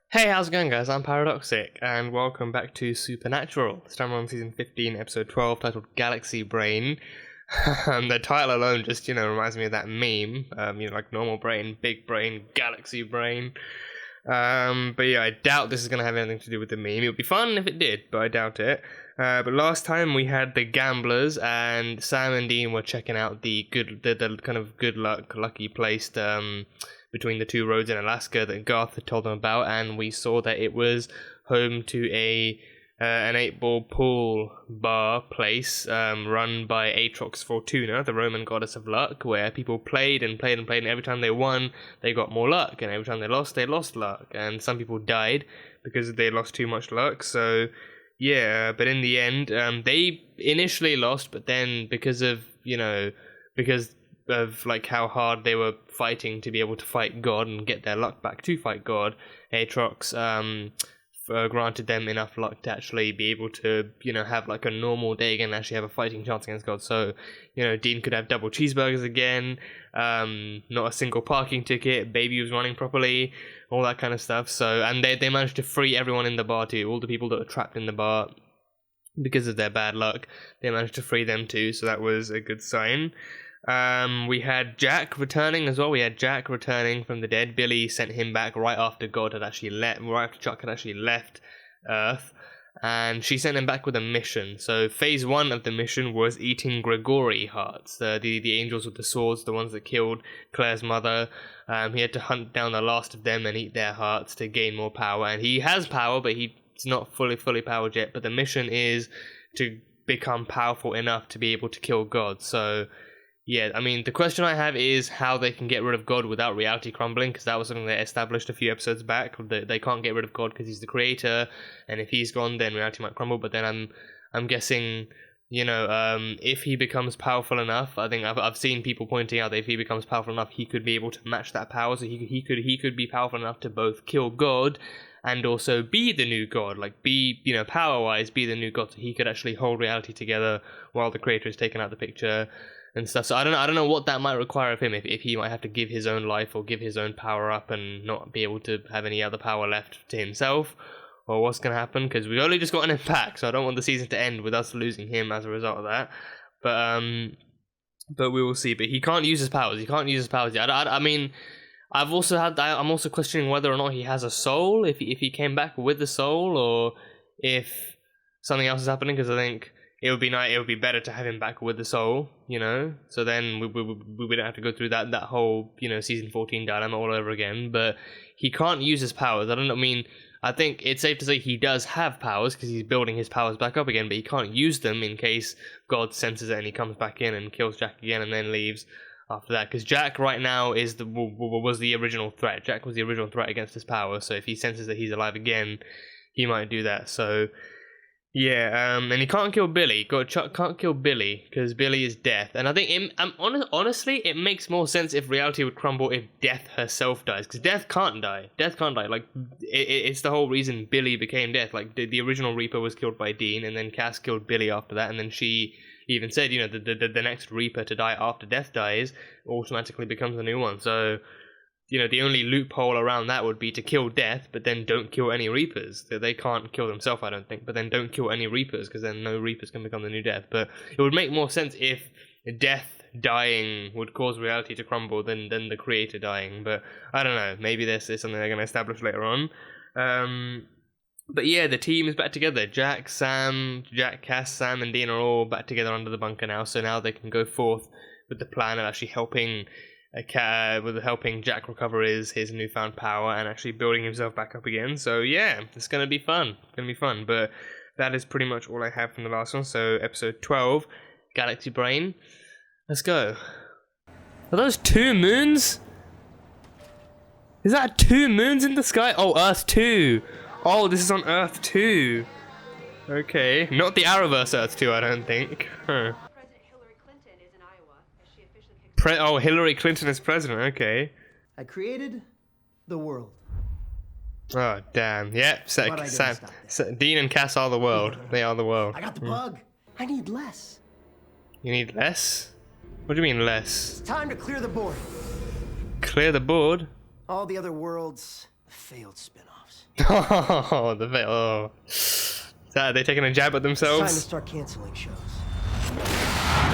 Hey, how's it going, guys? I'm Paradoxic, and welcome back to Supernatural. This time we're on season 15, episode 12, titled Galaxy Brain. The title alone just, reminds me of that meme. Like normal brain, big brain, galaxy brain. But yeah, I doubt this is going to have anything to do with the meme. It would be fun if it did, but I doubt it. But last time we had the gamblers, and Sam and Dean were checking out the kind of good luck, lucky placed, between the two roads in Alaska that Garth had told them about, and we saw that it was home to an 8-ball pool bar place run by Atrox Fortuna, the Roman goddess of luck, where people played and played and played, and every time they won, they got more luck, and every time they lost luck, and some people died because they lost too much luck. So yeah, but in the end, they initially lost, but then because of like how hard they were fighting to be able to fight God and get their luck back to fight God, Atrox granted them enough luck to actually be able to, have like a normal day again and actually have a fighting chance against God. So, Dean could have double cheeseburgers again, not a single parking ticket, baby was running properly, all that kind of stuff. So, and they managed to free everyone in the bar too, all the people that were trapped in the bar because of their bad luck, they managed to free them too, so that was a good sign. We had Jack returning as well. We had Jack returning from the dead. Billy sent him back right after Chuck had actually left Earth, and she sent him back with a mission. So phase 1 of the mission was eating Gregory hearts, the angels with the swords, the ones that killed Claire's mother. He had to hunt down the last of them and eat their hearts to gain more power, and he has power, but he's not fully powered yet. But the mission is to become powerful enough to be able to kill God. So yeah, I mean, the question I have is how they can get rid of God without reality crumbling, because that was something they established a few episodes back. They can't get rid of God because he's the creator, and if he's gone, then reality might crumble. But then I'm guessing, if he becomes powerful enough, I think I've seen people pointing out that if he becomes powerful enough, he could be able to match that power. So he could be powerful enough to both kill God and also be the new God, like be, power-wise, be the new God. So he could actually hold reality together while the creator is taken out of the picture and stuff. So I don't know what that might require of him, if he might have to give his own life or give his own power up and not be able to have any other power left to himself, or what's going to happen, because we've only just gotten him back, so I don't want the season to end with us losing him as a result of that. But we will see. But he can't use his powers. Yet. I mean, I'm also questioning whether or not he has a soul, if he came back with a soul, or if something else is happening, because I think it would be better to have him back with the soul, so then we don't have to go through that whole, season 14 dilemma all over again. But he can't use his powers. I think it's safe to say he does have powers, because he's building his powers back up again, but he can't use them in case God senses it and he comes back in and kills Jack again and then leaves after that, because Jack right now was the original threat. Jack was the original threat against his power, so if he senses that he's alive again, he might do that. So yeah, and he can't kill Billy. Chuck can't kill Billy because Billy is death. And I think, honestly, it makes more sense if reality would crumble if Death herself dies, because Death can't die. Like, it's the whole reason Billy became Death. Like, the original Reaper was killed by Dean, and then Cass killed Billy after that, and then she even said, the next Reaper to die after Death dies automatically becomes a new one. So the only loophole around that would be to kill Death, but then don't kill any Reapers. They can't kill themselves, I don't think, but then don't kill any Reapers, because then no Reapers can become the new Death. But it would make more sense if Death dying would cause reality to crumble than the creator dying. But I don't know, maybe this is something they're going to establish later on. But yeah, the team is back together. Jack, Cass, Sam, and Dean are all back together under the bunker now, so now they can go forth with the plan of actually helping Jack recover his newfound power and actually building himself back up again. So yeah, it's gonna be fun. But that is pretty much all I have from the last one. So episode 12, Galaxy Brain. Let's go. Are those 2 moons? Is that 2 moons in the sky? Oh, Earth 2. Oh, this is on Earth 2. Okay, not the Arrowverse Earth 2, I don't think. Huh. Hillary Clinton is president, okay. I created the world. Oh, damn. Yep, Dean and Cass are the world. They are the world. I got the bug. I need less. You need less? What do you mean less? It's time to clear the board. Clear the board? All the other worlds, Failed spin-offs. Oh, the veil. Oh. Are they taking a jab at It's time to themselves? start canceling shows.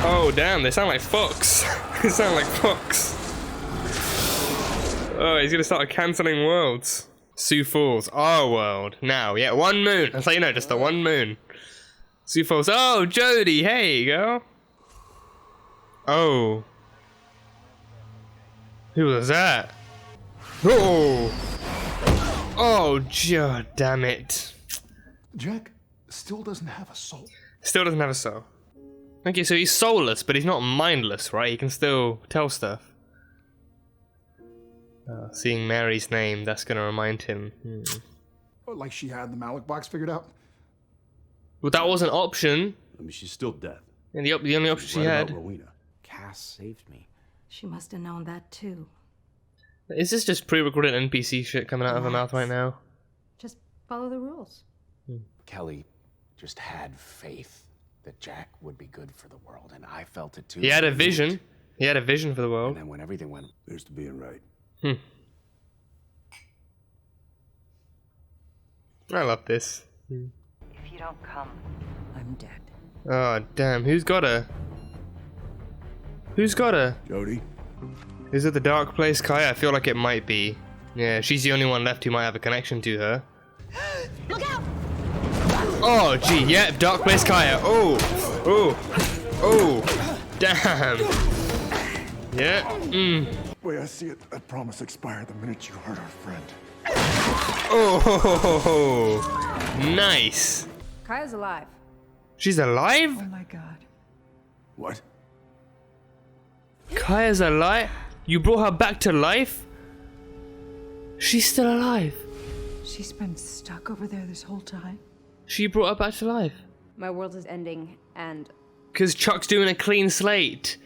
Oh, damn, they sound like Fox. They sound like Fox. Oh, he's gonna start cancelling worlds. Sioux Falls, our world. Now, yeah, one moon. That's how you know, just the one moon. Sioux Falls. Oh, Jodie, hey, girl. Oh. Who was that? Oh. Oh, damn it. Jack still doesn't have a soul. Still doesn't have a soul. Okay, so he's soulless, but he's not mindless, right? He can still tell stuff. Seeing Mary's name, that's gonna remind him. Like she had the Malik box figured out. Well, that was an option. I mean, she's still dead. And the only option she Right had. about Rowena. Cass saved me. She must have known that too. Is this just pre-recorded NPC shit coming out of her mouth right now? Just follow the rules. Kelly just had faith that Jack would be good for the world, and I felt it too. He had a vision. He had a vision for the And world. then when everything went, Here's to being right. I love this. If you don't come, I'm dead. Oh, damn. Who's got her? Who's got her? Jodie? Is it the dark place, Kaia? I feel like it might be. Yeah, she's the only one left who might have a connection to her. Look out! Oh, gee, yeah, dark place, Kaia. Oh, oh, oh, damn. Yeah, Wait, I see it. That promise expired the minute you hurt our friend. Oh, nice. Kaia's alive. She's alive? Oh my god. What? Kaia's alive? You brought her back to life? She's still alive. She's been stuck over there this whole time. She brought her back to life. My world is ending, and Because Chuck's doing a clean slate.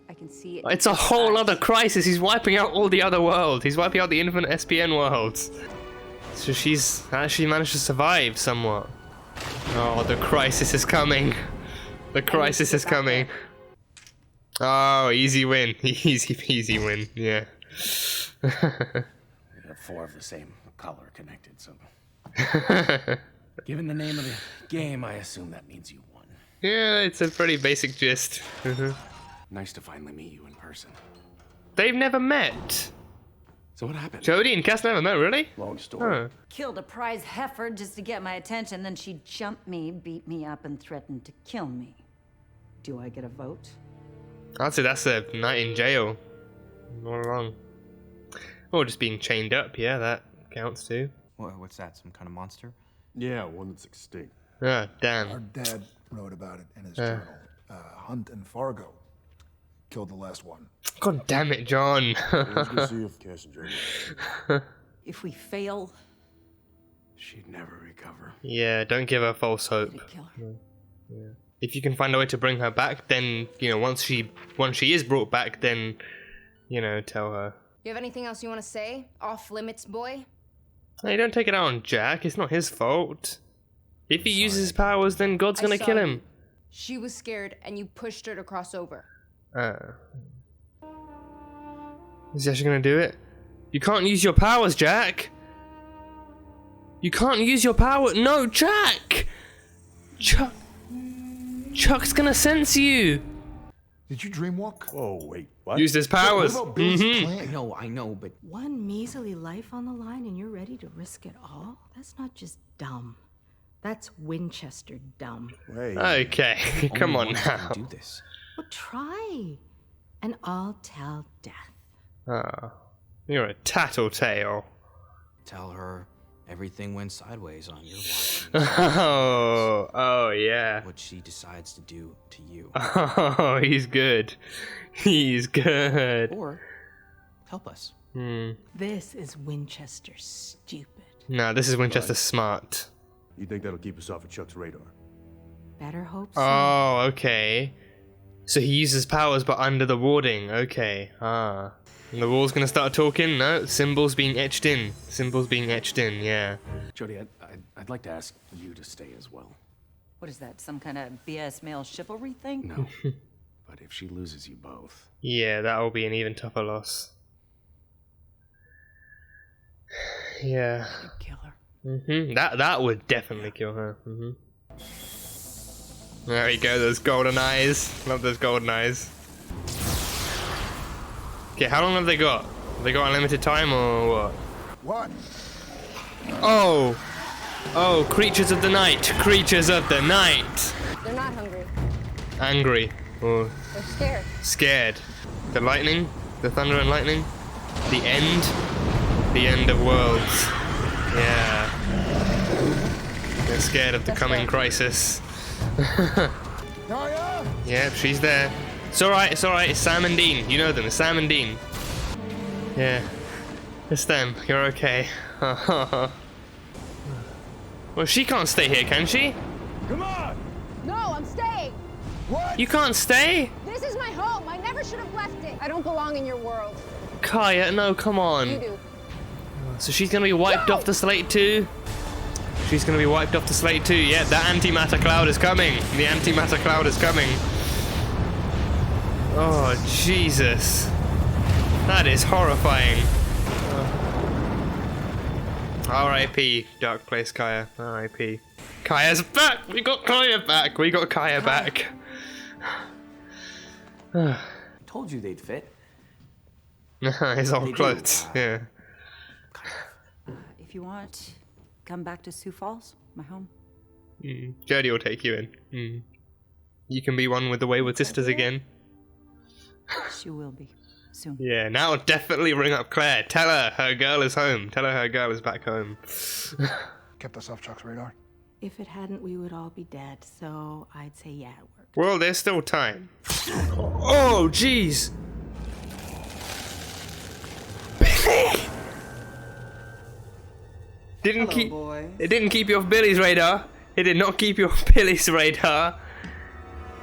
I can see it. It's a whole other crisis. He's wiping out all the other worlds. He's wiping out the infinite SPN worlds. So she's actually managed to survive somewhat. Oh, the crisis is coming. The crisis is coming. Oh, easy win. Easy win. Yeah. we have 4 of the same color connected, so. Given the name of the game, I assume that means you won. Yeah, it's a pretty basic gist. Nice to finally meet you in person. They've never met. So what happened? Jodie and Cass never met, really? Long story. Huh. Killed a prize heifer just to get my attention, then she jumped me, beat me up, and threatened to kill me. Do I get a vote? I'd say that's a night in jail. All along. Or just being chained up, yeah, that counts too. What's that? Some kind of monster? Yeah, one that's extinct. Ah, Our damn. dad wrote about it in his journal. Hunt and Fargo killed the last one. God damn it, John. Let's go see if Cass and Jodie. If we fail, She'd never recover. Yeah, don't give her false hope. we kill her. If you can find a way to bring her back, then, you know, once she is brought back, then, you know, tell her. You have anything else you want to say? Off limits, boy? Hey, don't take it out on Jack. It's not his fault. If he uses his powers, then God's gonna kill him. She was scared, and you pushed her to cross over. Is he actually gonna do it? You can't use your powers, Jack! You can't use your power. No, Jack! Chuck's gonna sense you! Did you dreamwalk? Oh, wait, what? Used his powers. What about Bill's Mhm. plan? I know, but One measly life on the line and you're ready to risk it all? That's not just dumb. That's Winchester dumb. Wait. Okay, come on only one can now. do this. Well, try. And I'll tell death. Oh, you're a tattletale. Tell her everything went sideways on your watch. Oh, yeah. What she decides to do to you. Oh, he's good. He's good. Or help us. This is Winchester stupid. No, this is Winchester smart. You think that'll keep us off of Chuck's radar? Better hope so. Oh, okay. So he uses powers but under the warding. Okay. Ah. And the wall's gonna start talking? No, symbols being etched in. Symbols being etched in, yeah. Jodie, I'd like to ask you to stay as well. What is that, some kind of BS male chivalry thing? No. But if she loses you both, Yeah, that'll be an even tougher loss. Yeah. Kill her. That would definitely kill her. There we go, those golden eyes. Love those golden eyes. Okay, how long have they got? Have they got unlimited time or what? What? Oh! Oh, creatures of the night! Creatures of the night! They're not hungry. Angry. Or They're scared. scared. The lightning? The thunder and lightning? The end? The end of worlds. Yeah. They're scared of the coming crisis. Kaia? Yeah, she's there. It's alright, it's alright. It's Sam and Dean. You know them, it's Sam and Dean. Yeah. It's them. You're okay. Well, she can't stay here, can she? Come on! No, I'm staying. What? You can't stay? This is my home. I never should have left it. I don't belong in your world. Kaia, no, come on. You do. So she's gonna be wiped off the slate too? She's gonna be wiped off the slate too. Yeah, that antimatter cloud is coming. The antimatter cloud is coming. Oh, Jesus. That is horrifying. R.I.P. Dark Place Kaia. R.I.P. Kaia's back! We got Kaia back! We got Kaia back. Told you they'd fit. His old clothes. Yeah. If you want, come back to Sioux Falls, my home. Jodie will take you in. You can be one with the Wayward Sisters again. She will be soon. Yeah, now definitely ring up Claire. Tell her girl is home. Tell her girl is back home. Kept us off Chuck's radar. If it hadn't, we would all be dead, so I'd say yeah, it worked. Well, there's still time. Oh, jeez. Billy! It didn't keep you off Billy's radar. It did not keep you off Billy's radar.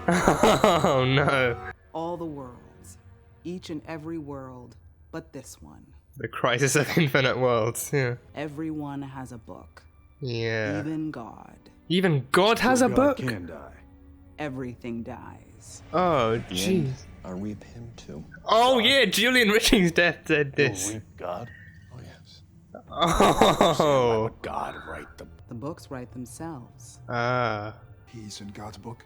Oh no. All the worlds. Each and every world, but this one. The Crisis of Infinite Worlds, yeah. Everyone has a book. Yeah. Even God. Even God has a book? God can die. Everything dies. Oh, jeez. Are we him too? Oh, yeah, Julian Richings' death said this. God? Oh, yes. Oh. God write the... The books write themselves. Ah. He's in God's book.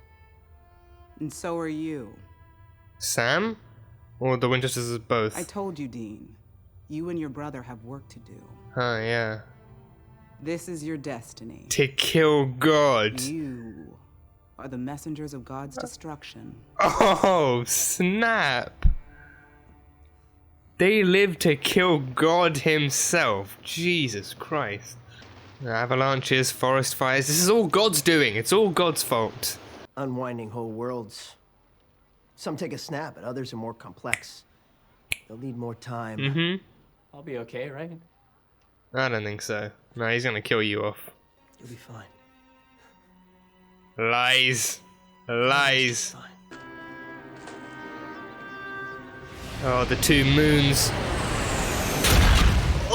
And so are you. Sam? Or the Winchesters is both? I told you, Dean. You and your brother have work to do. Oh, yeah. This is your destiny. To kill God. You are the messengers of God's destruction. Oh, snap. They live to kill God himself. Jesus Christ. Avalanches, forest fires. This is all God's doing. It's all God's fault. Unwinding whole worlds. Some take a snap, and others are more complex. They'll need more time. Mm-hmm. I'll be okay, right? I don't think so. No, he's gonna kill you off. You'll be fine. Lies. Lies. Fine. Oh, the two moons.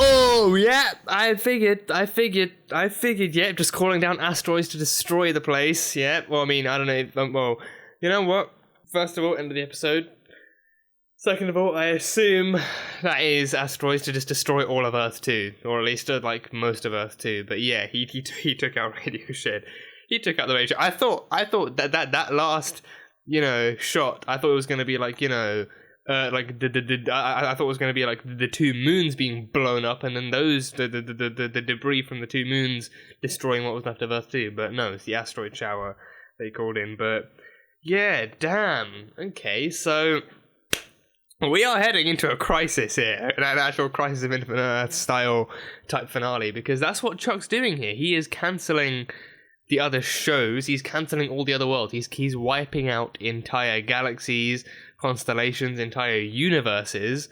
Oh, yeah, I figured, yeah, just calling down asteroids to destroy the place, yeah. Well, I mean, I don't know, well, you know what? First of all, end of the episode. Second of all, I assume that is asteroids to just destroy all of Earth too, or at least like most of Earth too. But yeah, he took out Radio Shed. He took out the radio. I thought that last, you know, shot. I thought it was gonna be like, you know, like I thought it was gonna be like the two moons being blown up, and then those the debris from the two moons destroying what was left of Earth too. But no, it's the asteroid shower they called in. But yeah, damn. Okay, so. We are heading into a crisis here, an actual Crisis of Infinite Earth style type finale, because that's what Chuck's doing here. He is cancelling the other shows, he's cancelling all the other worlds, he's wiping out entire galaxies, constellations, entire universes,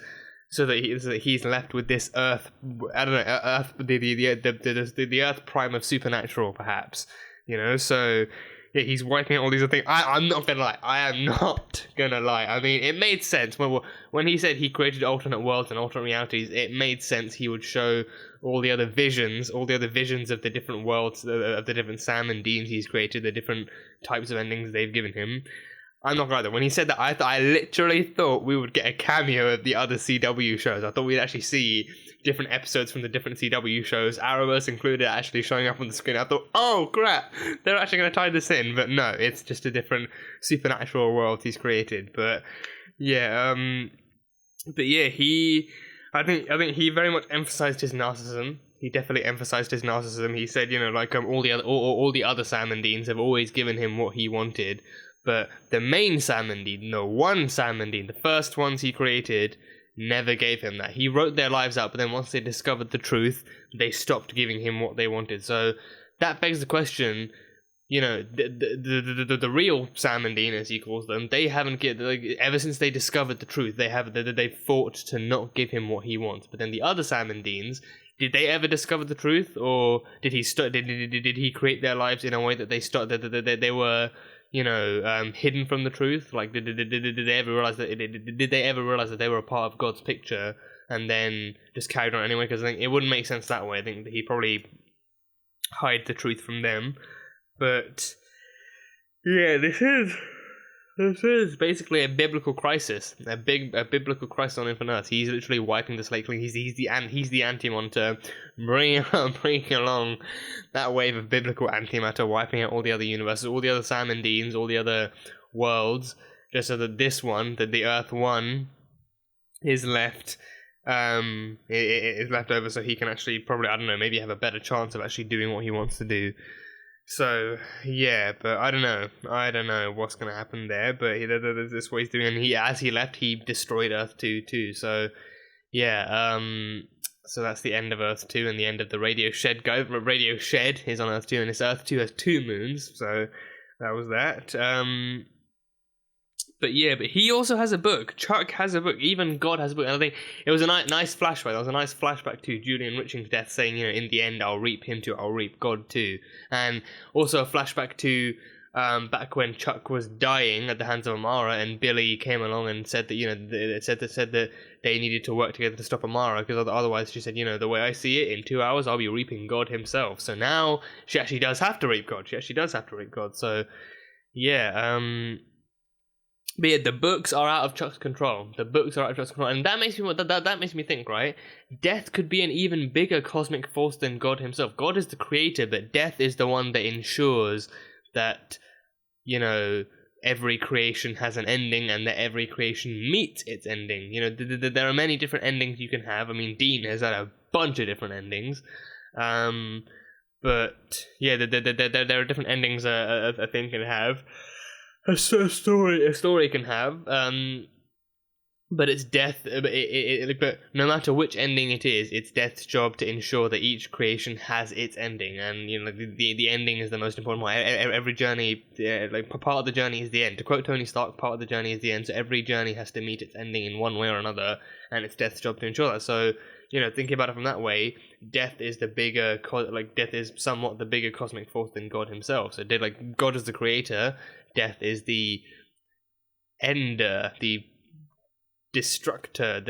so that he's left with this Earth, I don't know, Earth, the Earth prime of supernatural, perhaps, you know, so... Yeah, he's wiping out all these other things. I'm not gonna lie. I am not gonna lie. I mean, it made sense when he said he created alternate worlds and alternate realities. It made sense he would show all the other visions of the different worlds, of the different Sam and Deans he's created, the different types of endings they've given him. I'm not gonna lie though, when he said that, I literally thought we would get a cameo of the other CW shows. I thought we'd actually see different episodes from the different CW shows, Arrowverse included, actually showing up on the screen. I thought, oh crap, they're actually going to tie this in, but no, it's just a different supernatural world he's created. But yeah, I think he very much emphasized his narcissism. He definitely emphasized his narcissism. He said, like all the other Sam and Deans have always given him what he wanted, but the main Sam and Dean, the one Sam and Dean, the first ones he created, never gave him that. He wrote their lives out, but then once they discovered the truth, they stopped giving him what they wanted. So that begs the question, the real Sam and Dean, as he calls them, they haven't ever since they discovered the truth, they fought to not give him what he wants. But then the other Sam and Deans, did they ever discover the truth, or did he create their lives in a way that they were hidden from the truth? Like, did they ever realize that they were a part of God's picture and then just carried on anyway? Because I think it wouldn't make sense that way. I think that he'd probably hide the truth from them. But yeah, this is basically a biblical crisis, a biblical crisis on Infinite Earth. He's literally wiping the slate clean. He's the antimatter, bringing along that wave of biblical antimatter, wiping out all the other universes, all the other Sam and Deans, all the other worlds, just so that this one, that the Earth One, is left. Is left over, so he can actually probably, I don't know, maybe have a better chance of actually doing what he wants to do. So yeah, but I don't know what's gonna happen there. But this what he's doing, and as he left, he destroyed Earth 2 too. So yeah, so that's the end of Earth 2 and the end of the Radio Shed guy. Radio Shed is on Earth 2, and this Earth 2 has 2 moons. So that was that. But yeah, but he also has a book. Chuck has a book. Even God has a book. And I think it was a nice flashback. There was a nice flashback to Julian Riching's death, saying, in the end, I'll reap him too. I'll reap God too. And also a flashback to back when Chuck was dying at the hands of Amara, and Billy came along and said that said that they needed to work together to stop Amara, because otherwise, she said, the way I see it, in 2 hours I'll be reaping God himself. So now she actually does have to reap God. So yeah. But yeah, the books are out of Chuck's control. And that makes me think, right? Death could be an even bigger cosmic force than God himself. God is the creator, but death is the one that ensures that, every creation has an ending and that every creation meets its ending. There are many different endings you can have. I mean, Dean has had a bunch of different endings. But yeah, there are different endings a thing can have. A story can have, but it's death. But no matter which ending it is, it's death's job to ensure that each creation has its ending, and the ending is the most important one. Every journey, part of the journey is the end. To quote Tony Stark, part of the journey is the end. So every journey has to meet its ending in one way or another, and it's death's job to ensure that. So thinking about it from that way, death is death is somewhat the bigger cosmic force than God himself. So God is the creator. Death is the ender, the destructor,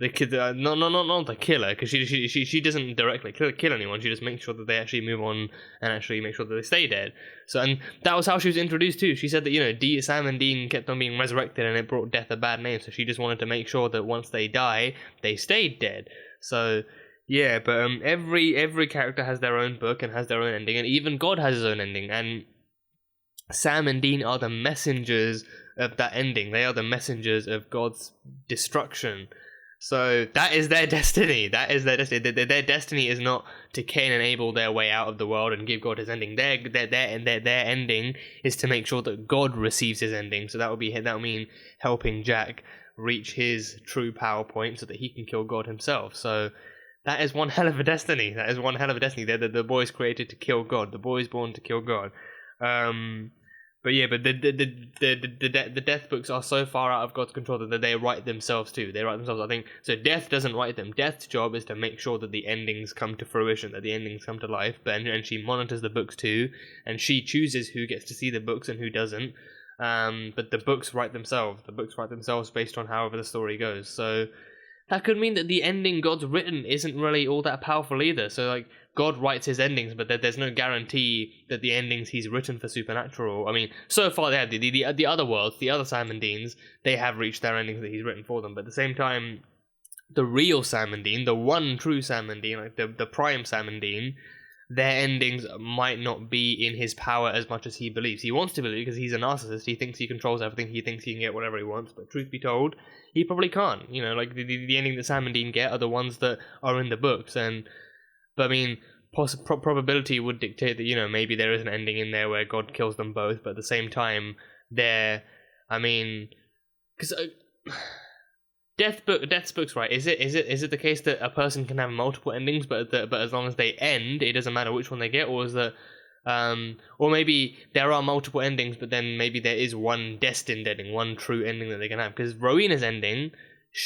not the killer, because she doesn't directly kill anyone. She just makes sure that they actually move on and actually make sure that they stay dead. So, and that was how she was introduced too. She said that Sam and Dean kept on being resurrected, and it brought death a bad name. So she just wanted to make sure that once they die, they stayed dead. So yeah, but every character has their own book and has their own ending, and even God has his own ending, and Sam and Dean are the messengers of that ending. They are the messengers of God's destruction. So that is their destiny. Their destiny is not to Cain and Abel their way out of the world and give God his ending. Their ending is to make sure that God receives his ending. So that would mean helping Jack reach his true power point so that he can kill God himself. So that is one hell of a destiny. They're the boys created to kill God. The boys born to kill God. But yeah, but the death books are so far out of God's control that they write themselves too. I think. So death doesn't write them. Death's job is to make sure that the endings come to fruition, that the endings come to life. And she monitors the books too, and she chooses who gets to see the books and who doesn't. But the books write themselves. The books write themselves based on however the story goes. So that could mean that the ending God's written isn't really all that powerful either. So like God writes his endings, but there's no guarantee that the endings he's written for Supernatural. I mean, so far they have the other worlds, the other Sam and Deans, they have reached their endings that he's written for them. But at the same time, the real Sam and Dean, the one true Sam and Dean, like the prime Sam and Dean, their endings might not be in his power as much as he believes. He wants to believe because he's a narcissist. He thinks he controls everything. He thinks he can get whatever he wants. But truth be told, he probably can't. You know, like the ending that Sam and Dean get are the ones that are in the books. But I mean, probability would dictate that, you know, maybe there is an ending in there where God kills them both. But at the same time, I mean, because Death's books, right? Is it the case that a person can have multiple endings, but as long as they end, it doesn't matter which one they get, or is that, or maybe there are multiple endings, but then maybe there is one destined ending, one true ending that they can have? Because Rowena's ending,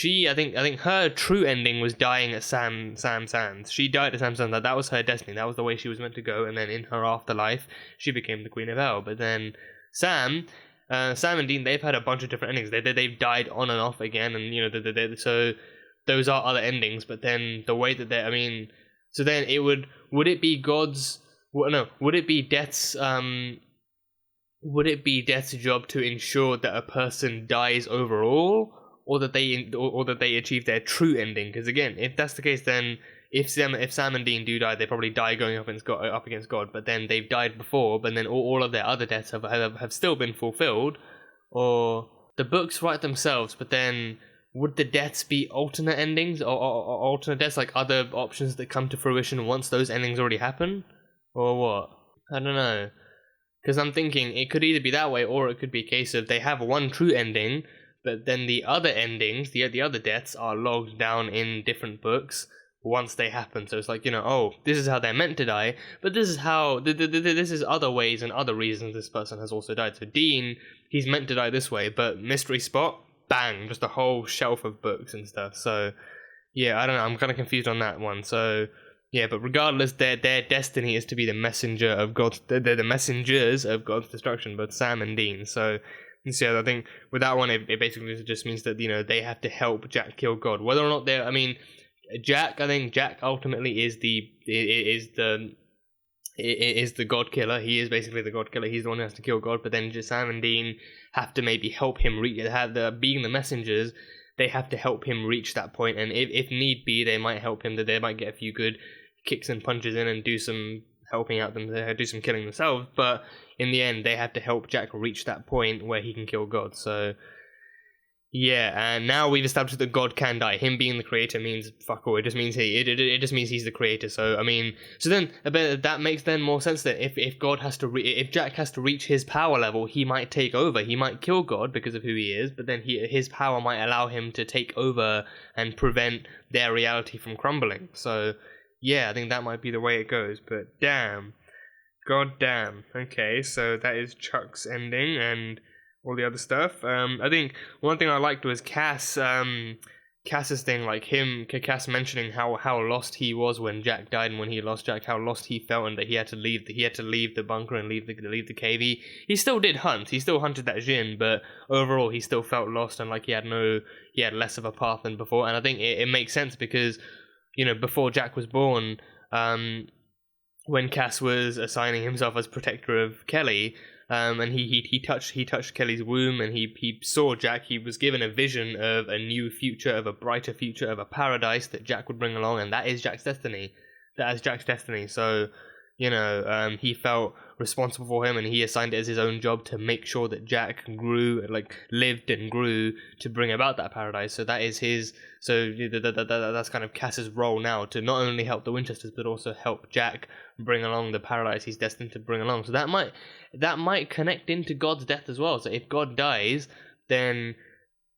I think her true ending was dying at Sam Sands. She died at Sam Sands. That was her destiny. That was the way she was meant to go. And then in her afterlife, she became the Queen of Hell. But then Sam and Dean, they've had a bunch of different endings. They've died on and off again, and you know, so those are other endings. But then the way that so then would it be God's? Well, no, would it be Death's? Would it be Death's job to ensure that a person dies overall, or that they achieve their true ending? Because again, if that's the case, then if Sam and Dean do die, they probably die going up against God. But then they've died before, but then all of their other deaths have still been fulfilled. Or the books write themselves, but then would the deaths be alternate endings or alternate deaths, like other options that come to fruition once those endings already happen, or what? I don't know. Because I'm thinking it could either be that way, or it could be a case of they have one true ending, but then the other endings, the other deaths, are logged down in different books once they happen. So it's like, you know, oh, this is how they're meant to die, but this is how this is other ways and other reasons this person has also died. So Dean, he's meant to die this way, but Mystery Spot, bang, just a whole shelf of books and stuff. So yeah, I don't know, I'm kind of confused on that one. So yeah, but regardless, their destiny is to be the messenger of God's. They're the messengers of God's destruction, both Sam and Dean. So yeah, I think with that one, it basically just means that, you know, they have to help Jack kill God. Whether or not they're, I mean, Jack ultimately is the God killer. He is basically the God killer. He's the one who has to kill God. But then just Sam and Dean have to maybe help him being the messengers. They have to help him reach that point, and if need be, they might help him. That they might get a few good kicks and punches in and do some helping out them, do some killing themselves. But in the end, they have to help Jack reach that point where he can kill God. So yeah, and now we've established that God can die. Him being the creator means fuck all. It just means it just means he's the creator. So I mean, so then that makes then more sense that if God has to if Jack has to reach his power level, he might take over. He might kill God because of who he is, but then his power might allow him to take over and prevent their reality from crumbling. So yeah, I think that might be the way it goes. But damn, god damn. Okay, so that is Chuck's ending and all the other stuff. I think one thing I liked was Cass's thing, like Cass mentioning how lost he was when Jack died, and when he lost Jack, how lost he felt, and that he had to leave the bunker and leave the cave. He still did hunt. He still hunted that Jinn, but overall he still felt lost and like he had less of a path than before. And I think it makes sense because, you know, before Jack was born, when Cass was assigning himself as protector of Kelly, and he touched Kelly's womb, and he saw Jack. He was given a vision of a new future, of a brighter future, of a paradise that Jack would bring along, and that is Jack's destiny. So, you know, he felt responsible for him, and he assigned it as his own job to make sure that Jack lived and grew to bring about that paradise. So that is his. So that's kind of Cass's role now, to not only help the Winchesters but also help Jack bring along the paradise he's destined to bring along. So that might connect into God's death as well. So if God dies, then,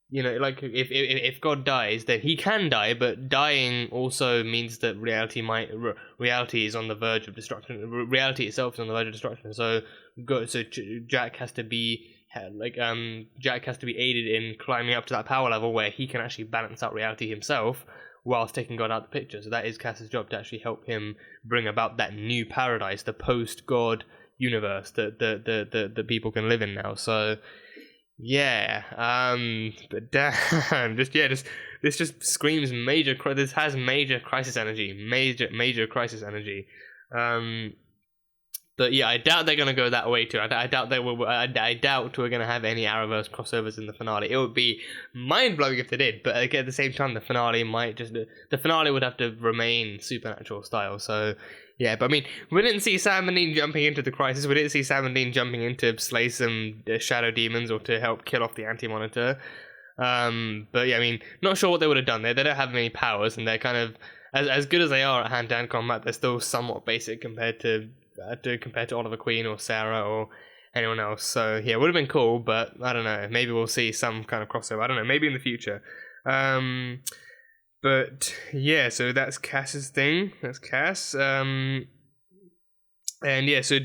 you know, like if God dies, then he can die, but dying also means that reality is on the verge of destruction. Reality itself is on the verge of destruction. So Jack has to be aided in climbing up to that power level where he can actually balance out reality himself whilst taking God out of the picture. So that is Cass's job, to actually help him bring about that new paradise, the post-God universe that the people can live in now. So yeah, but damn, just this just screams major. This has major crisis energy, major crisis energy. But yeah, I doubt they're gonna go that way too. I doubt they will. I doubt we're gonna have any Arrowverse crossovers in the finale. It would be mind blowing if they did, but again, at the same time, the finale would have to remain supernatural style. So yeah, but I mean, we didn't see Sam and Dean jumping into the crisis. We didn't see Sam and Dean jumping in to slay some shadow demons or to help kill off the Anti-Monitor. But yeah, I mean, not sure what they would have done. They don't have many powers, and they're kind of as good as they are at hand-to-hand combat. They're still somewhat basic compared to Oliver Queen or Sarah or anyone else. So yeah, it would have been cool, but I don't know. Maybe we'll see some kind of crossover. I don't know. Maybe in the future. But yeah, so that's Cass's thing. That's Cass. And yeah, so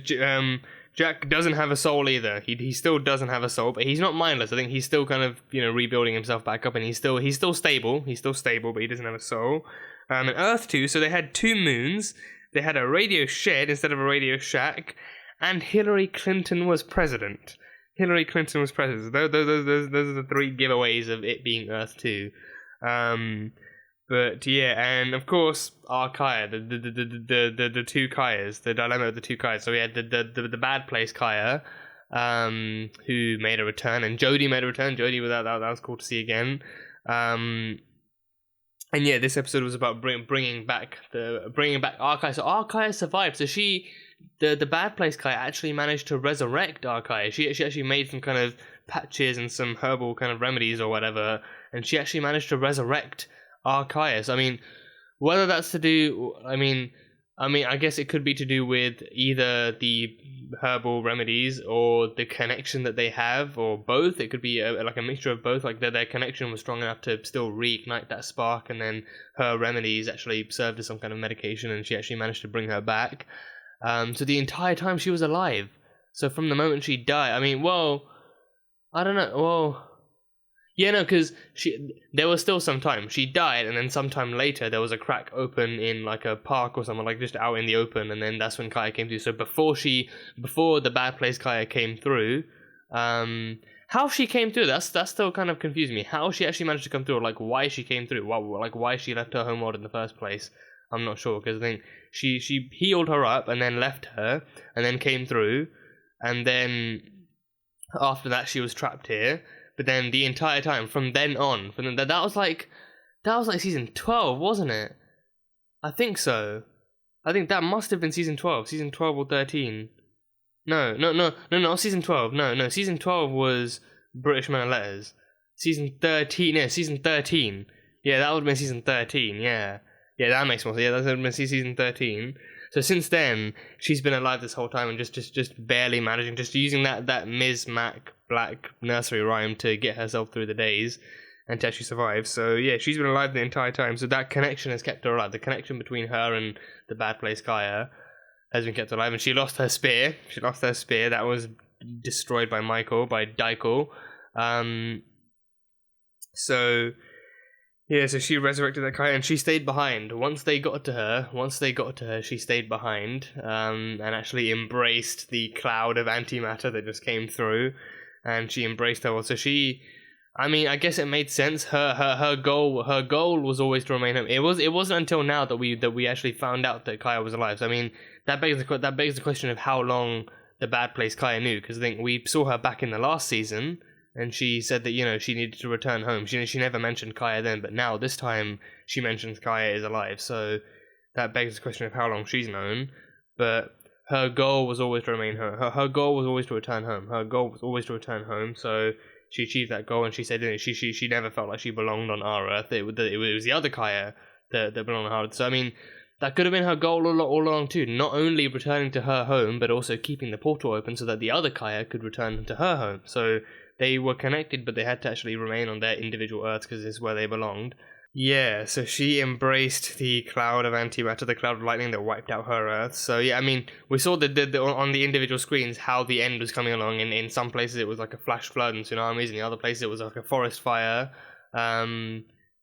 Jack doesn't have a soul either. He still doesn't have a soul, but he's not mindless. I think he's still kind of rebuilding himself back up, and he's still stable. He's still stable, but he doesn't have a soul. And Earth 2. So they had 2 moons. They had a radio shed instead of a radio shack, and Hillary Clinton was president. Hillary Clinton was president. Those are the 3 giveaways of it being Earth 2. But yeah, and of course, our Kaia, the 2 Kaias, the dilemma of the 2 Kaias. So we had the bad place Kaia, who made a return, and Jodie made a return. Jodie, that was cool to see again. And yeah, this episode was about bringing back Arkai. So Arkai survived. So the bad place Kaia actually managed to resurrect Arkai. She actually made some kind of patches and some herbal kind of remedies or whatever, and she actually managed to resurrect Arkai. So I mean, whether that's to do, I mean, I guess it could be to do with either the herbal remedies or the connection that they have, or both. It could be like a mixture of both. Like their connection was strong enough to still reignite that spark, and then her remedies actually served as some kind of medication, and she actually managed to bring her back. So the entire time she was alive. So from the moment she died, I mean, well, I don't know. Well, yeah, no, because there was still some time. She died, and then sometime later there was a crack open in like a park or something, like just out in the open, and then that's when Kaia came through. So before the bad place Kaia came through, how she came through, that's still kind of confusing me. How she actually managed to come through, or like why she came through, why she left her homeworld in the first place. I'm not sure, because I think she healed her up and then left her and then came through, and then after that she was trapped here. But then the entire time from then on, that was like season 12, wasn't it? I think so. I think that must have been season 12 or 13. No, not season 12. No, season 12 was British Men and Letters. Season 13, yeah, season 13. Yeah, that would have been season 13, yeah. Yeah, that makes more sense. Yeah, that would have been season 13. So since then, she's been alive this whole time and just barely managing, just using that Ms. Mac Black nursery rhyme to get herself through the days and to actually survive. So yeah, she's been alive the entire time. So that connection has kept her alive. The connection between her and the bad place Kaia has been kept alive. And she lost her spear. That was destroyed by Daikel. So yeah, so she resurrected that Kaia, and she stayed behind. Once they got to her, she stayed behind, and actually embraced the cloud of antimatter that just came through, and she embraced her. So I guess it made sense. Her goal was always to remain home. It wasn't until now that we actually found out that Kaia was alive. So I mean, that begs the question of how long the bad place Kaia knew, because I think we saw her back in the last season. And she said that, she needed to return home. She never mentioned Kaia then, but now, this time, she mentions Kaia is alive. So that begs the question of how long she's known. But her goal was always to remain home. Her goal was always to return home. So she achieved that goal, and she said she never felt like she belonged on our Earth. It was the other Kaia that belonged on our Earth. So, I mean, that could have been her goal all along too. Not only returning to her home, but also keeping the portal open so that the other Kaia could return to her home. So they were connected, but they had to actually remain on their individual Earths because this is where they belonged. Yeah, so she embraced the cloud of antimatter, the cloud of lightning that wiped out her Earth. So yeah, I mean, we saw on the individual screens how the end was coming along. In some places it was like a flash flood and tsunamis, in other places it was like a forest fire.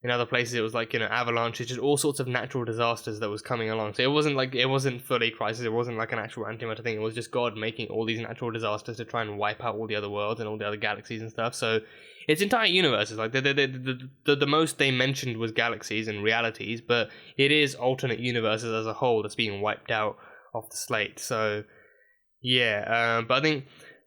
In other places it was like, avalanches, just all sorts of natural disasters that was coming along. So it wasn't fully crisis, it wasn't like an actual antimatter thing, it was just God making all these natural disasters to try and wipe out all the other worlds and all the other galaxies and stuff. So it's entire universes. Like the most they mentioned was galaxies and realities, but it is alternate universes as a whole that's being wiped out off the slate. So yeah, but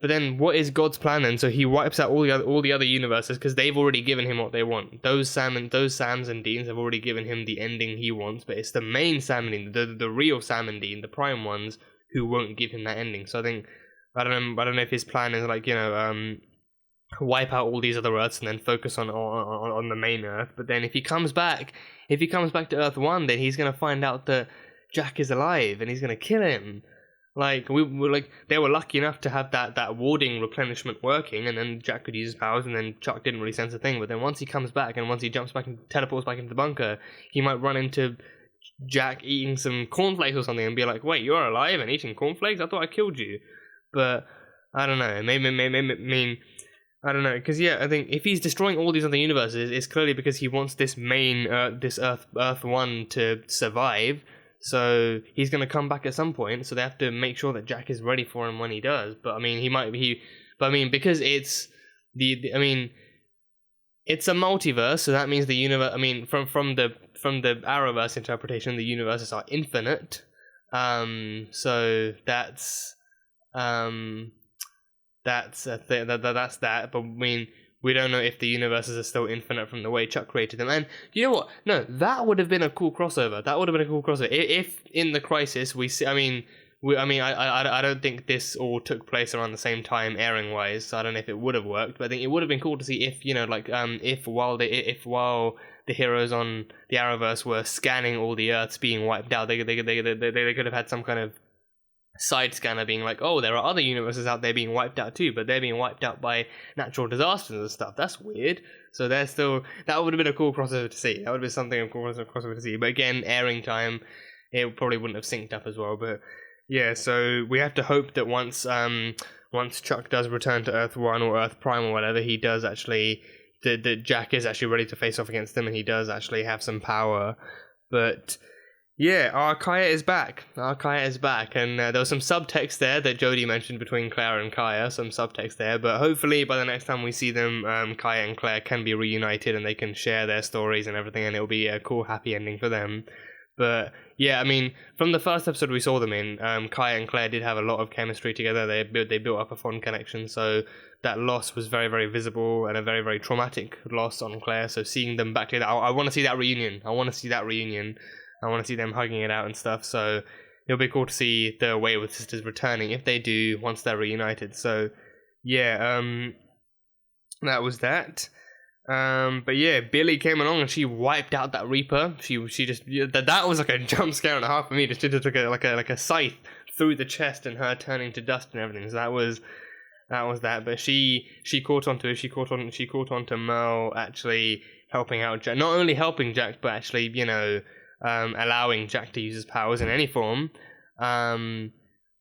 then what is God's plan then? So he wipes out all the other universes because they've already given him what they want. Those Sams and Deans have already given him the ending he wants, but it's the main Sam and Dean, the real Sam and Dean, the prime ones, who won't give him that ending. So I think I don't know if his plan is like, wipe out all these other Earths and then focus on the main Earth. But then if he comes back to Earth 1, then he's gonna find out that Jack is alive and he's gonna kill him. Like they were lucky enough to have that warding replenishment working, and then Jack could use his powers, and then Chuck didn't really sense a thing. But then once he comes back and once he jumps back and teleports back into the bunker, he might run into Jack eating some cornflakes or something and be like, "Wait, you're alive and eating cornflakes? I thought I killed you." But I don't know. Maybe I don't know, because I think if he's destroying all these other universes, it's clearly because he wants this main this Earth 1 to survive. So he's going to come back at some point, so they have to make sure that Jack is ready for him when he does. But I mean, because it's it's a multiverse, so that means the universe. I mean, from the Arrowverse interpretation, the universes are infinite. So that's that. But I mean, we don't know if the universes are still infinite from the way Chuck created them. And you know what? No, that would have been a cool crossover. If in the Crisis we see. I don't think this all took place around the same time airing wise. So I don't know if it would have worked. But I think it would have been cool to see if while the heroes on the Arrowverse were scanning all the Earths being wiped out, they could have had some kind of side scanner being like, oh, there are other universes out there being wiped out too, but they're being wiped out by natural disasters and stuff. That's weird. So that would have been a cool crossover to see. That would have been something of course a crossover to see. But again, airing time, it probably wouldn't have synced up as well. But yeah, so we have to hope that once Chuck does return to Earth 1 or Earth Prime or whatever, he does actually that Jack is actually ready to face off against them, and he does actually have some power. But yeah, our Kaia is back. And there was some subtext there that Jodie mentioned between Claire and Kaia, some subtext there, but hopefully by the next time we see them, Kaia and Claire can be reunited and they can share their stories and everything, and it'll be a cool, happy ending for them. But yeah, I mean, from the first episode we saw them in, Kaia and Claire did have a lot of chemistry together. They built up a fond connection, so that loss was very, very visible and a very, very traumatic loss on Claire. So seeing them back together, I want to see that reunion. I want to see them hugging it out and stuff. So it'll be cool to see the Wayward sisters returning if they do once they're reunited. So yeah, that was that. But yeah, Billy came along and she wiped out that Reaper. She just that was like a jump scare and a half for me. She just took like a scythe through the chest and her turning to dust and everything. So that was that. But she caught onto it. She caught onto Merle actually helping out Jack. Not only helping Jack, but actually allowing Jack to use his powers in any form.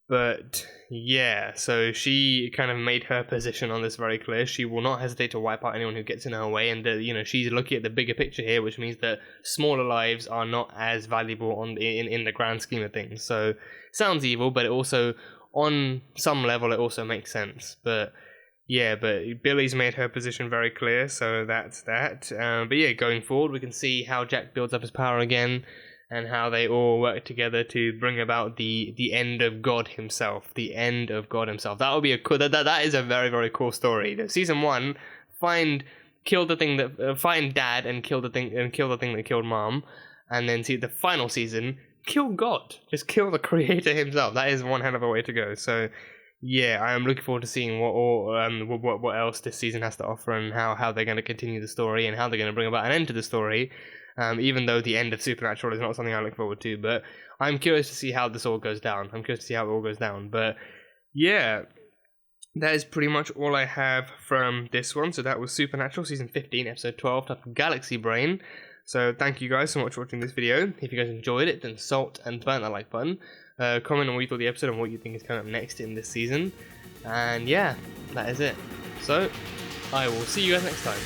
But yeah, so she kind of made her position on this very clear. She will not hesitate to wipe out anyone who gets in her way, and she's looking at the bigger picture here, which means that smaller lives are not as valuable in the grand scheme of things. So sounds evil, but it also, on some level, it also makes sense. But yeah, but Billy's made her position very clear, so that's that. But yeah, going forward, we can see how Jack builds up his power again, and how they all work together to bring about the end of God himself. The end of God himself. That would be a cool. That is a very, very cool story. Season 1, find Dad and kill the thing that killed Mom, and then see the final season, kill God. Just kill the creator himself. That is one hell of a way to go. So yeah, I am looking forward to seeing what else this season has to offer, and how they're going to continue the story, and how they're going to bring about an end to the story. Even though the end of Supernatural is not something I look forward to, but I'm curious to see how this all goes down. But yeah, that is pretty much all I have from this one. So that was Supernatural Season 15, Episode 12, titled Galaxy Brain. So thank you guys so much for watching this video. If you guys enjoyed it, then salt and burn that like button. Comment on what you thought of the episode and what you think is coming up next in this season. And yeah, that is it. So I will see you guys next time.